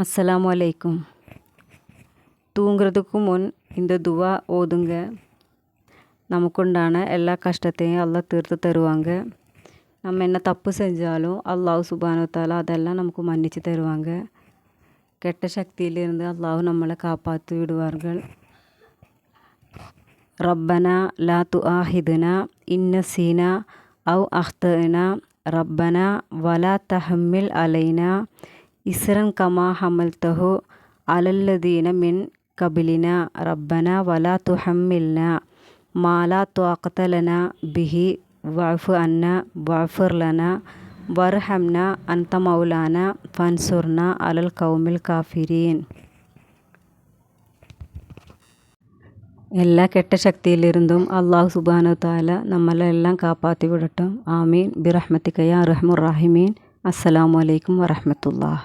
அஸ்ஸலாமு அலைக்கும். தூங்குறதுக்கு முன் இந்த துவா ஓதுங்க. நமக்குண்டான எல்லா கஷ்டத்தையும் அல்லாஹ் தீர்த்து தருவாங்க. நம்ம என்ன தப்பு செஞ்சாலும் அல்லாஹ் சுப்ஹானஹு வ தஆலா அதெல்லாம் நமக்கு மன்னிச்சு தருவாங்க. கெட்ட சக்தியிலிருந்து அல்லாஹ் நம்மளை காப்பாற்றி விடுவார்கள். ரப்பனா லா துஆஹிதுனா இன்னசீனா அவ் அஹ்தனா ரப்பனா வலா தஹம்மில் அலைனா இஸ்ரன் கமா ஹமல்தஹு அலல்லதீன மின் கபிலினா ரப்பனா வலா துஹம்மில்னா மாலா துஆகத்தலனா பிஹி வஃபு அன்னா வஃபுர்லனா வர்ஹம்னா அன்த மௌலானா ஃபன்சுர்னா அலல் கௌமில் காஃபிரீன். എല്ലാ കെട്ട ശക്തിയിലിരുന്നും അള്ളാഹു സുബ്ഹാനഹു തആല നമ്മളെല്ലാം കാപ്പാത്തി വിടട്ടെ. ആമീൻ ബിറഹ്മതിക യാ അർഹമർ റഹീമീൻ. അസ്സലാമു അലൈക്കും വറഹ്മത്തുള്ളാഹി.